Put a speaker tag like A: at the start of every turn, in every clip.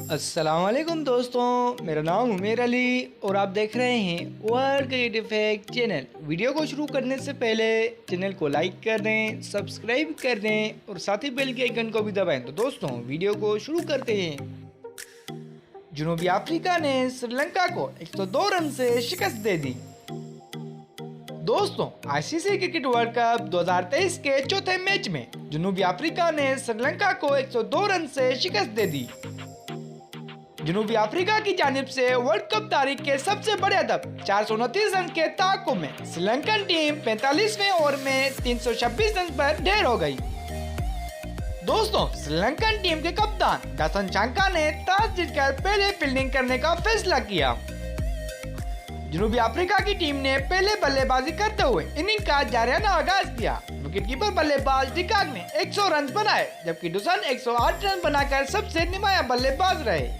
A: अस्सलामुअलैकुम दोस्तों, मेरा नाम उमेर अली और आप देख रहे हैं world cricket fact channel. Video को शुरू करने से पहले चैनल को लाइक कर दें, सब्सक्राइब कर दें और साथ ही बेल के आइकन को भी दबाएं। तो दोस्तों वीडियो को शुरू करते हैं। जनूबी अफ्रीका ने श्रीलंका को 102 रन से शिकस्त दे दी। दोस्तों आईसीसी क्रिकेट वर्ल्ड कप 2023 के चौथे मैच में जनूबी अफ्रीका ने श्रीलंका को 102 रन से शिकस्त दे दी। जनूबी अफ्रीका की जानिब से वर्ल्ड कप तारीख के सबसे बड़े अदब 429 रन के ताक़ुब में श्रीलंकन टीम 45वें ओवर में 326 रन पर ढेर हो गई। दोस्तों श्रीलंकन टीम के कप्तान दासन चांका ने टॉस जीतकर पहले फील्डिंग करने का फैसला किया। जनूबी अफ्रीका की टीम ने पहले बल्लेबाजी करते हुए इनिंग का जारियाना आगाज किया। विकेटकीपर बल्लेबाज डिकॉक ने 100 रन बनाए, जबकि डुसन 108 रन बनाकर सबसे नुमाया बल्लेबाज रहे।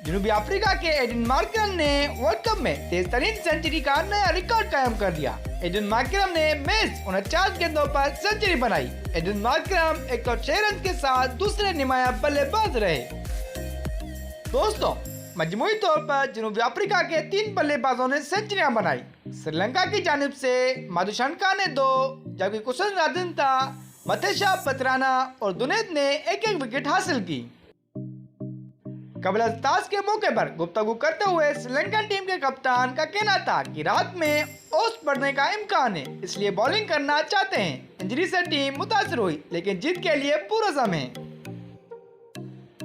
A: जनूबी अफ्रीका के एडन मार्करम ने वर्ल्ड कप में तेज तरीन सेंचुरी का नया रिकॉर्ड कायम कर दिया। एडन मार्करम ने मैच 49 गेंदों पर सेंचुरी बनाई। एडन मार्करम 106 रन के साथ दूसरे नुमाया बल्लेबाज रहे। दोस्तों मजमूई तौर पर जनूबी अफ्रीका के 3 बल्लेबाजों ने सेंचुरियां बनाई। श्रीलंका की जानिब से मधुशंका ने 2, जबकि कुशन राजंता, मथेशा पत्राना और दुनेत ने एक विकेट हासिल की। कबल टॉस के मौके पर गुफ्तगू करते हुए श्रीलंकन टीम के कप्तान का कहना था कि रात में औसत बढ़ने का इम्कान है, इसलिए बॉलिंग करना चाहते हैं। इंजरी से टीम मुतासर हुई, लेकिन जीत के लिए पूरा समय।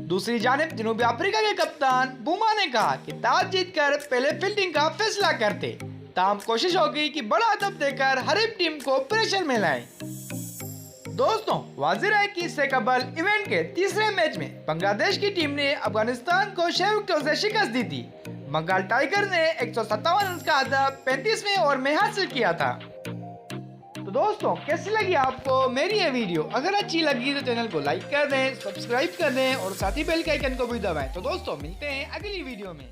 A: दूसरी जानिब जनूबी अफ्रीका के कप्तान बुमा ने कहा कि टॉस जीतकर पहले फील्डिंग का फैसला करते, ताहम कोशिश होगी कि बड़ा अदब देकर हरीफ टीम को प्रेशर में लाएं। दोस्तों वाज़िर है कि इससे कबल इवेंट के तीसरे मैच में बांग्लादेश की टीम ने अफगानिस्तान को 6 विकेटों से शिकस्त दी थी। बंगाल टाइगर ने 157 रन का अदब 35वें ओवर में हासिल किया था। तो दोस्तों कैसी लगी आपको मेरी ये वीडियो? अगर अच्छी लगी तो चैनल को लाइक कर दें, सब्सक्राइब कर दें और साथ ही बेल के आइकन को भी दबाएं। तो दोस्तों मिलते हैं अगली वीडियो में।